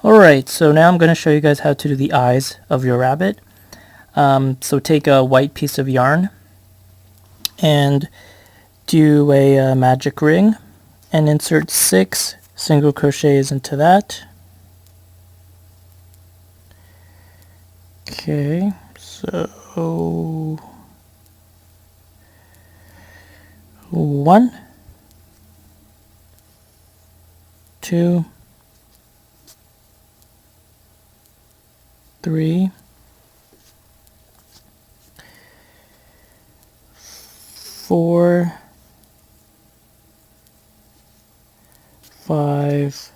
Alright, so now I'm going to show you guys how to do the eyes of your rabbit. So take a white piece of yarn and do a magic ring and insert 6 single crochets into that. Okay, so 1, 2, 3, 4, 5,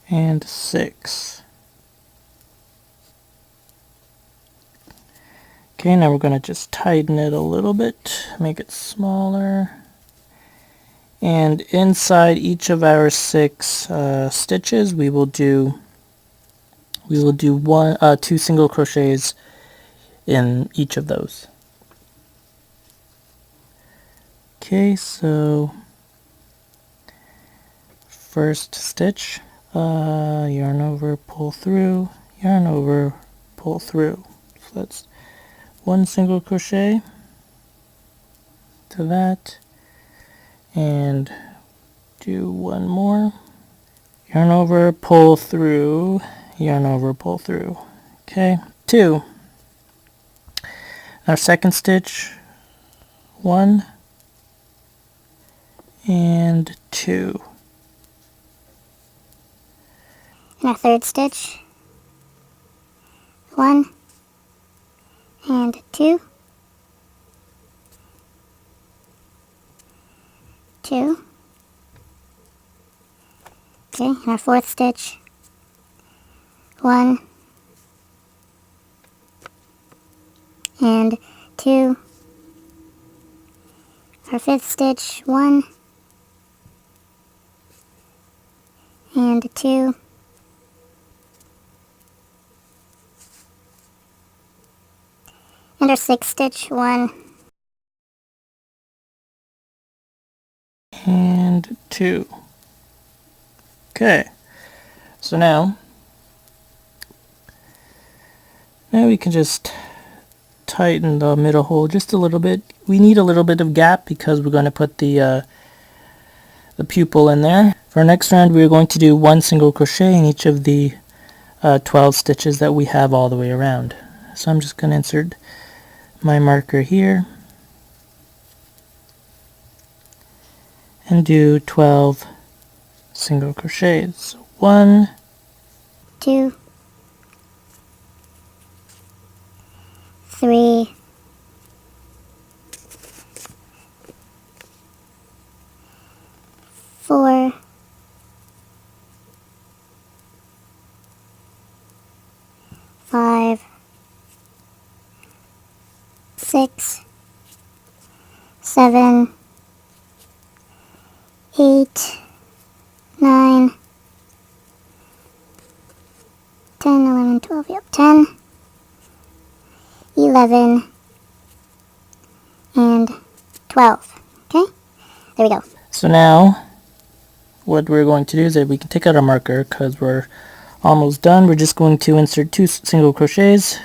and 6. Okay, now we're going to just tighten it a little bit, make it smaller. And inside each of our 6 stitches, we will do 2 single crochets in each of those. Okay, so first stitch, yarn over, pull through, yarn over, pull through. So that's 1 single crochet to that, and do 1 more, yarn over, pull through, yarn over, pull through. Okay, 2. Our second stitch, 1 and 2. And our third stitch, 1 and 2, 2. Okay, and our fourth stitch, 1 and 2. Our fifth stitch, 1 and 2. And our sixth stitch, 1 and 2. Okay, so now we can just tighten the middle hole just a little bit. We need a little bit of gap because we're going to put the pupil in there. For our next round, we're going to do 1 single crochet in each of the 12 stitches that we have all the way around. So I'm just going to insert my marker here and do 12 single crochets. 1, 2, 3, 4, 5, 6, 7, 8, 9, 10, 11, 12, yep, 10, 11, and 12. Okay, there we go. So now what we're going to do is that we can take out our marker because we're almost done. We're just going to insert 2 single crochets,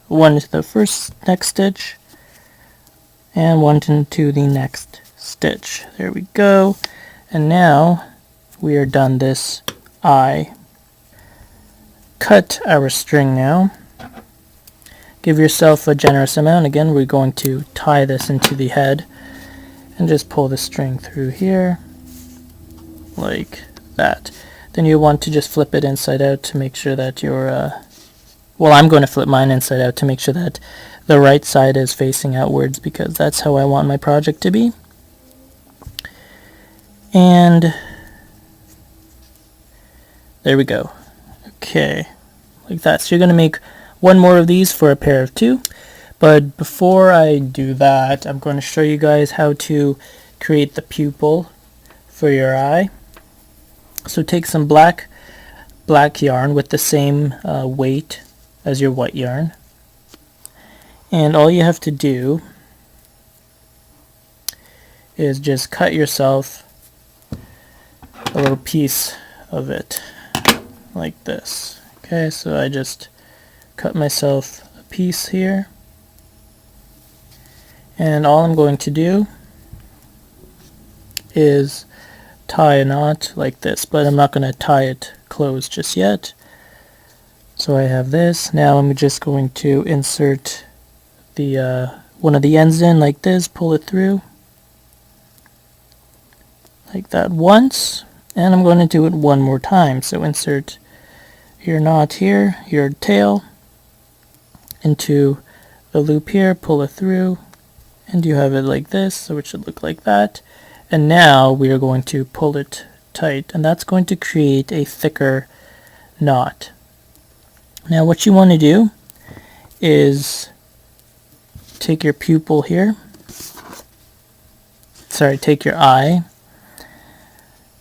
1 into the next stitch and 1 into the next stitch. There we go. And now we are done this eye. Cut our string now. Give yourself a generous amount. Again, we're going to tie this into the head and just pull the string through here like that. Then you want to just flip it inside out to make sure that your well, I'm going to flip mine inside out to make sure that the right side is facing outwards because that's how I want my project to be. And there we go. Okay, like that. So you're going to make 1 more of these for a pair of 2. But before I do that, I'm going to show you guys how to create the pupil for your eye. So take some black yarn with the same weight as your white yarn, and all you have to do is just cut yourself a little piece of it like this. Okay, so I just cut myself a piece here, and all I'm going to do is tie a knot like this, but I'm not going to tie it closed just yet. So I have this. Now I'm just going to insert the one of the ends in like this, pull it through like that once, and I'm going to do it one more time. So insert your knot here, your tail, into the loop here, pull it through, and you have it like this, so it should look like that. And now we are going to pull it tight, and that's going to create a thicker knot. Now what you want to do is take your pupil here, take your eye,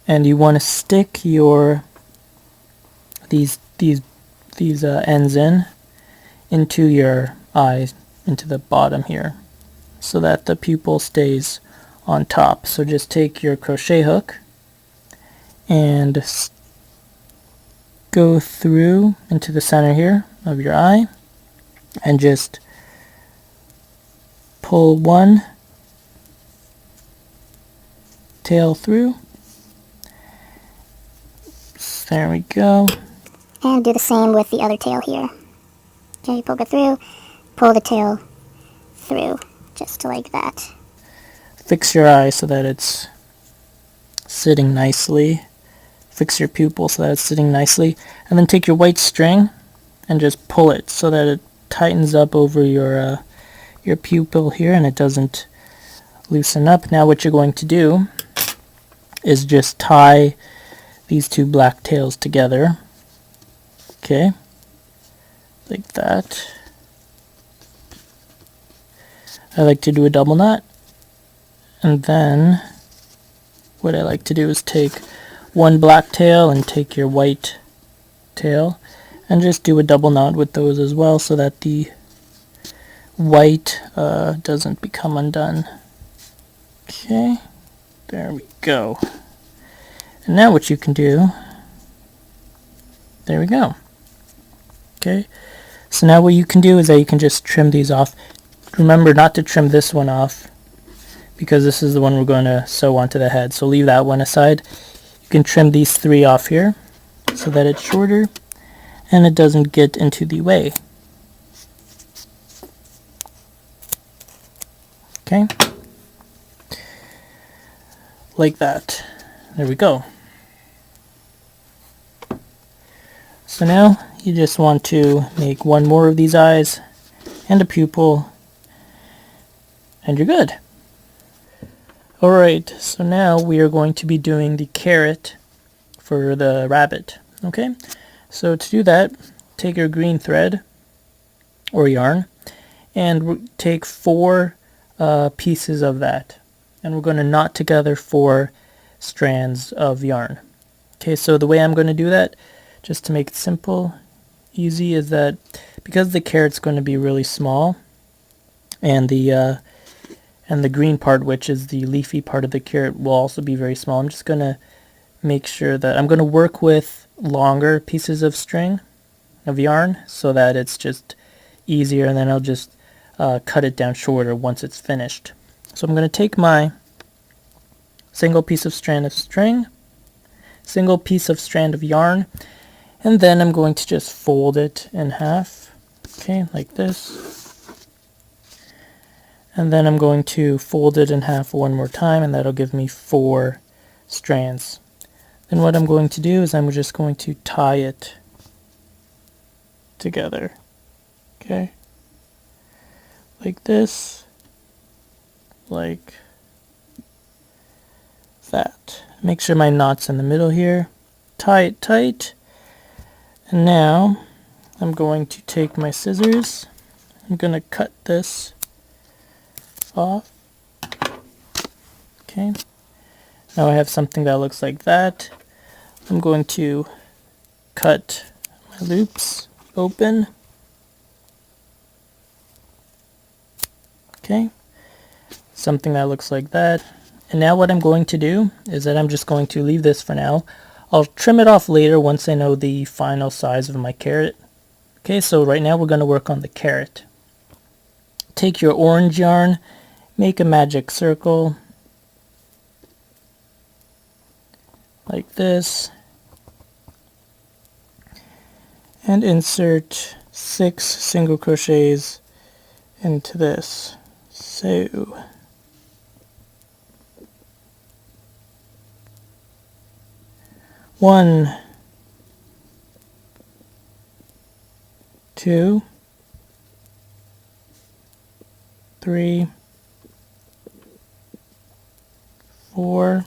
and you want to stick your these ends into your eye, into the bottom here, so that the pupil stays on top. So just take your crochet hook and go through into the center here of your eye and just pull one tail through. There we go. And do the same with the other tail here. Okay, poke it through, pull the tail through, just like that. Fix your eye so that it's sitting nicely. Fix your pupil so that it's sitting nicely. And then take your white string and just pull it so that it tightens up over your pupil here and it doesn't loosen up. Now what you're going to do is just tie these two black tails together. Okay, like that. I like to do a double knot, and then what I like to do is take one black tail and take your white tail and just do a double knot with those as well so that the white doesn't become undone. Okay, there we go. And now what you can do, there we go. Okay, so now what you can do is that you can just trim these off. Remember not to trim this one off because this is the one we're going to sew onto the head, so leave that one aside. You can trim these three off here so that it's shorter and it doesn't get into the way. Okay, like that. There we go. So now you just want to make one more of these eyes and a pupil and you're good. Alright, so now we are going to be doing the carrot for the rabbit. Okay, so to do that, take your green thread or yarn and take 4 pieces of that, and we're going to knot together 4 strands of yarn. Okay, so the way I'm going to do that, just to make it simple, easy, is that because the carrot's going to be really small, and the green part, which is the leafy part of the carrot, will also be very small. I'm just going to make sure that I'm going to work with longer pieces of string, of yarn, so that it's just easier, and then I'll just cut it down shorter once it's finished. So I'm going to take my single piece of strand of string, single piece of strand of yarn, and then I'm going to just fold it in half, okay, like this. And then I'm going to fold it in half one more time, and that'll give me 4 strands. Then what I'm going to do is I'm just going to tie it together, okay, like this, like that. Make sure my knot's in the middle here, tie it tight, and now I'm going to take my scissors, I'm going to cut this off. Okay, now I have something that looks like that. I'm going to cut my loops open. Okay, something that looks like that, And now what I'm going to do is that I'm just going to leave this for now. I'll trim it off later once I know the final size of my carrot. Okay, so right now we're going to work on the carrot. Take your orange yarn, make a magic circle like this, and insert 6 single crochets into this. So 1, 2, 3, 4,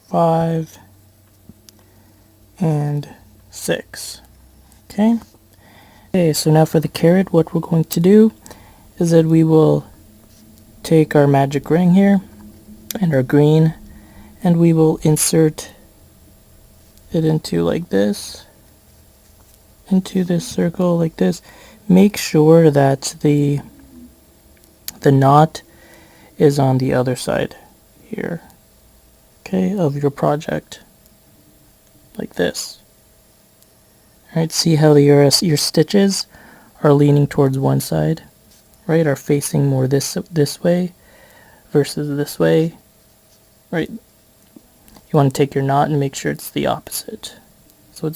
5, and 6. Okay. Okay, so now for the carrot, what we're going to do is that we will take our magic ring here and our green, and we will insert it into like this, into this circle like this. Make sure that the knot is on the other side here, okay, of your project, like this. Alright, see how your stitches are leaning towards one side, right, are facing more this way versus this way, right? You want to take your knot and make sure it's the opposite. So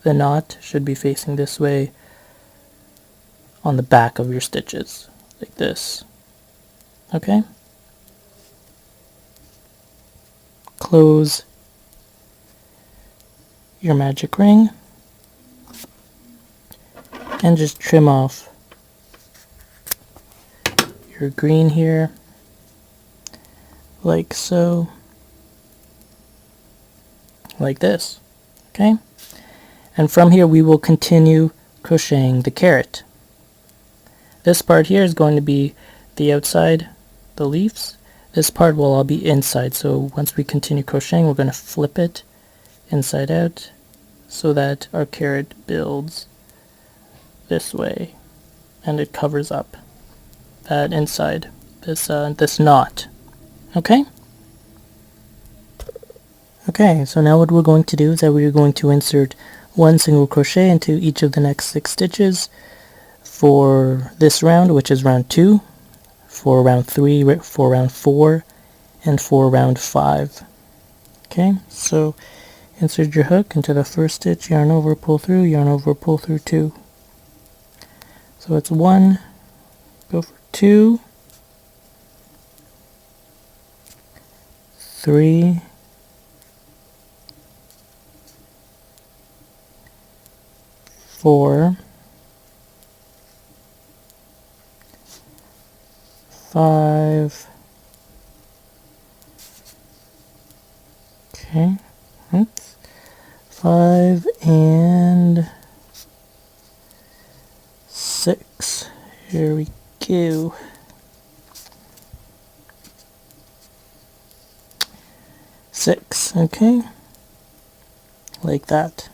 the knot should be facing this way on the back of your stitches, like this. Okay? Close your magic ring and just trim off your green here, like so, like this. Okay? And from here we will continue crocheting the carrot. This part here is going to be the outside, the leaves. This part will all be inside, so once we continue crocheting we're going to flip it inside out so that our carrot builds this way and it covers up that inside, this knot. Okay? Okay, so now what we're going to do is that we're going to insert 1 single crochet into each of the next 6 stitches for this round, which is round 2, for round 3, for round 4, and for round 5. Okay, so insert your hook into the first stitch, yarn over, pull through, yarn over, pull through 2. So it's 1, go for 2, 3, 4, 5, okay, oops, 5 and 6. Here we go. 6, okay, like that.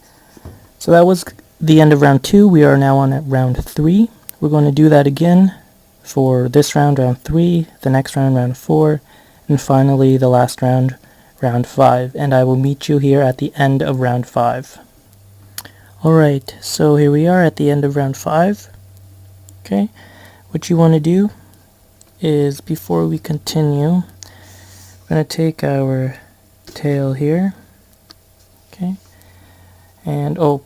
So that was the end of round 2. We are now on round 3. We're going to do that again for this round, round 3, the next round, round 4, and finally the last round, round 5. And I will meet you here at the end of round 5. Alright, so here we are at the end of round 5. Okay, what you want to do is, before we continue, we're going to take our tail here. Okay, and oh,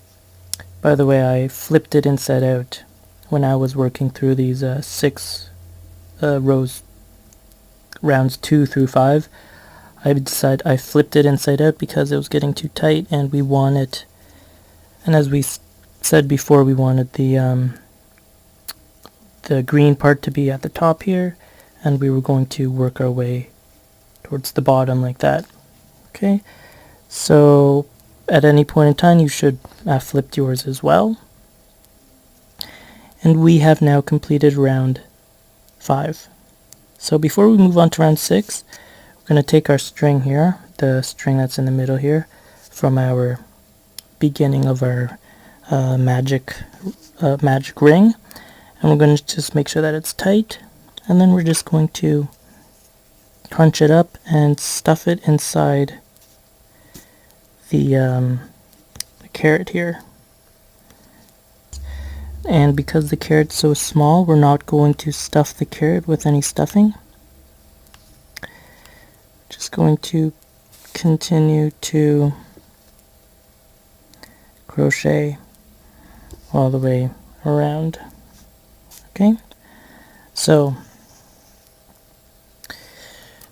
by the way, I flipped it inside out when I was working through these 6 rows, rounds 2 through 5. I flipped it inside out because it was getting too tight, and we wanted, and as we said before, we wanted the green part to be at the top here, and we were going to work our way towards the bottom like that. Okay, so at any point in time you should have flipped yours as well. And we have now completed round 5. So before we move on to round 6, we're going to take our string here, the string that's in the middle here, from our beginning of our magic ring, and we're going to just make sure that it's tight, and then we're just going to crunch it up and stuff it inside the carrot here. And because the carrot's so small, we're not going to stuff the carrot with any stuffing. Just going to continue to crochet all the way around. Okay, so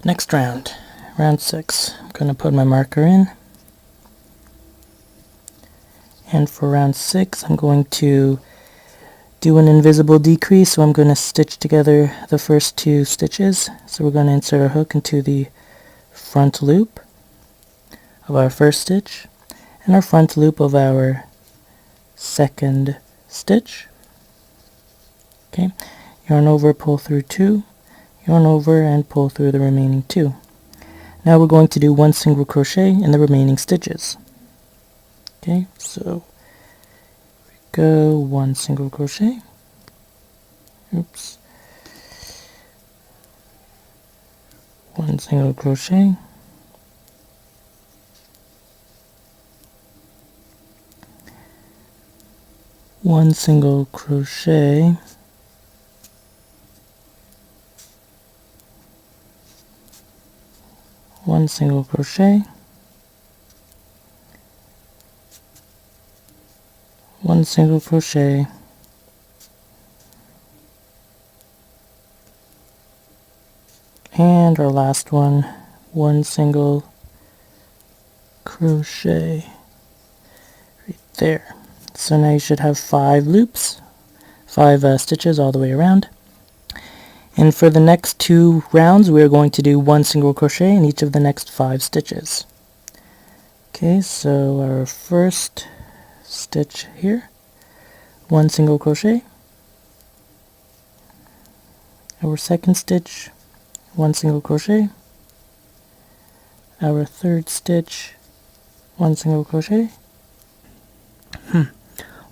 next round, round 6, I'm going to put my marker in, and for round 6 I'm going to do an invisible decrease, so I'm going to stitch together the first 2 stitches. So we're going to insert our hook into the front loop of our first stitch and our front loop of our second stitch. Okay, yarn over, pull through 2, yarn over and pull through the remaining 2. Now we're going to do 1 single crochet in the remaining stitches. Okay, so we go 1 single crochet. Oops. 1 single crochet. 1 single crochet. 1 single crochet, 1 single crochet, and our last one, 1 single crochet right there. So now you should have 5 loops, 5 stitches all the way around. And for the next 2 rounds, we're going to do 1 single crochet in each of the next 5 stitches. Okay, so our first stitch here, 1 single crochet. Our second stitch, 1 single crochet. Our third stitch, 1 single crochet.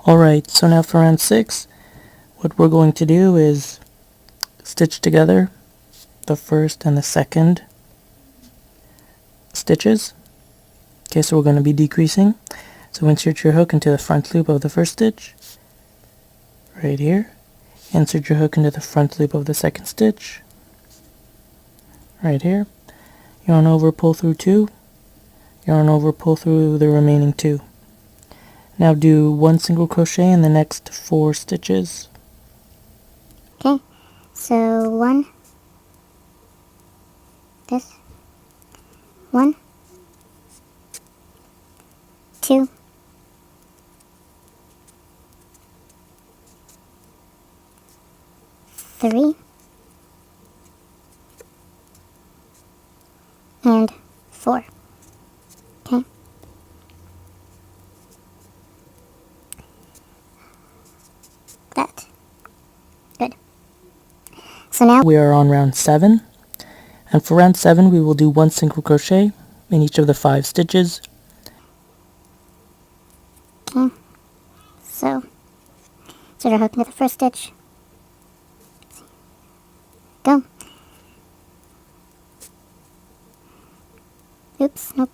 Alright, so now for round 6, what we're going to do is stitch together the first and the second stitches. Okay, so we're going to be decreasing. So insert your hook into the front loop of the first stitch, right here. Insert your hook into the front loop of the second stitch, right here. Yarn over, pull through 2, yarn over, pull through the remaining 2. Now do 1 single crochet in the next 4 stitches. Okay, so 1, this, 1, 2, 3, and 4. Okay. That. Good. So now We are on round 7, and for round 7 we will do 1 single crochet in each of the 5 stitches. okay. So insert our hook into the first stitch. Go. Oops, nope.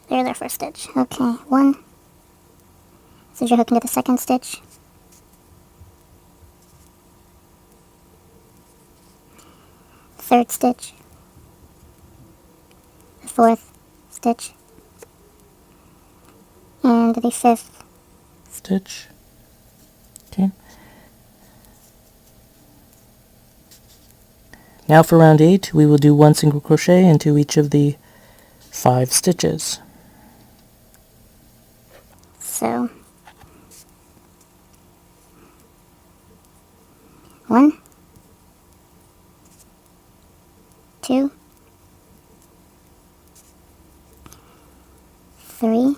There's our first stitch. Okay, 1. Insert your hook into the second stitch. Third stitch. The fourth stitch. And the fifth Stitch. Okay. Now for round 8, we will do 1 single crochet into each of the 5 stitches. So 1, 2, 3,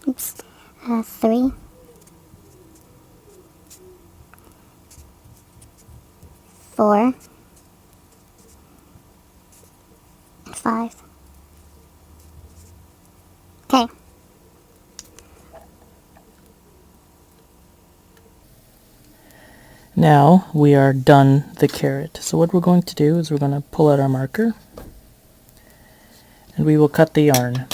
oops, 3, 4, 5. Okay. Now we are done the carrot. So what we're going to do is we're going to pull out our marker and we will cut the yarn.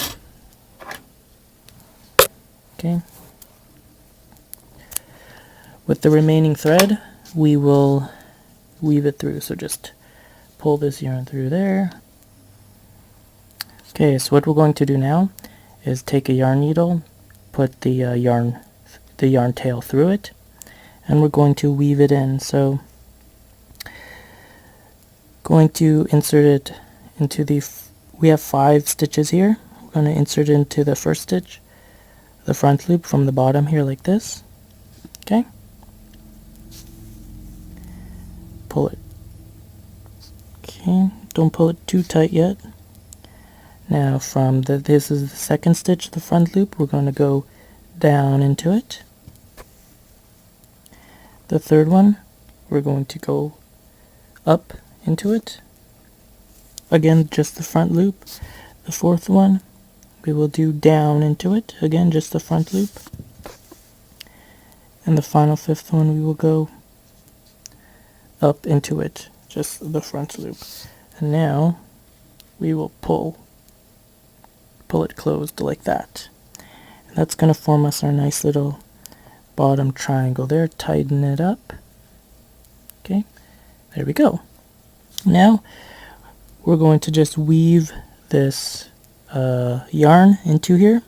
Okay. With the remaining thread, we will weave it through. So just pull this yarn through there. Okay, so what we're going to do now is take a yarn needle, put the yarn tail through it, and we're going to weave it in. So going to insert it into we have 5 stitches here. We're going to insert it into the first stitch, the front loop from the bottom here like this. Okay. Pull it. Okay, don't pull it too tight yet. Now from this is the second stitch, the front loop, we're going to go down into it. The third one, we're going to go up into it. Again, just the front loop. The fourth one, we will do down into it. Again, just the front loop. And the final fifth one, we will go up into it, just the front loop. And now we will pull it closed like that. And that's going to form us our nice little bottom triangle there. Tighten it up. Okay, there we go. Now we're going to just weave this yarn into here.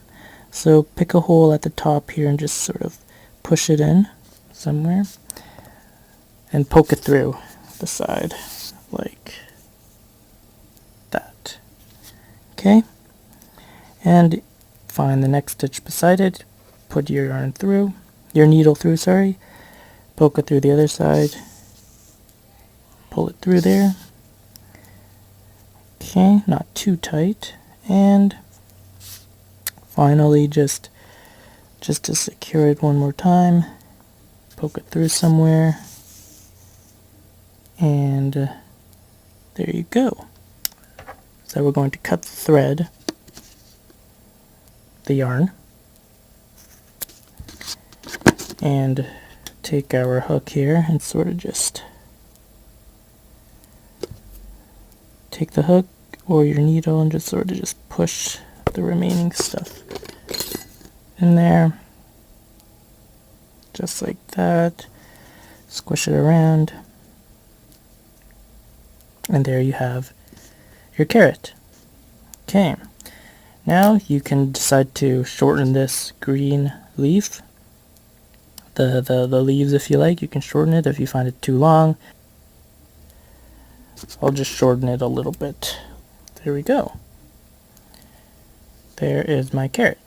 So pick a hole at the top here and just sort of push it in somewhere and poke it through the side like that. Okay, and find the next stitch beside it, put your needle through, sorry, poke it through the other side, pull it through there. Okay, not too tight, and finally just to secure it one more time, poke it through somewhere, and there you go. So we're going to cut the thread, the yarn, and take our hook here and sort of just take the hook or your needle and just sort of just push the remaining stuff in there, just like that. Squish it around, and there you have your carrot. Okay, now you can decide to shorten this green leaf, the leaves, if you like. You can shorten it if you find it too long. I'll just shorten it a little bit. There we go. There is my carrot.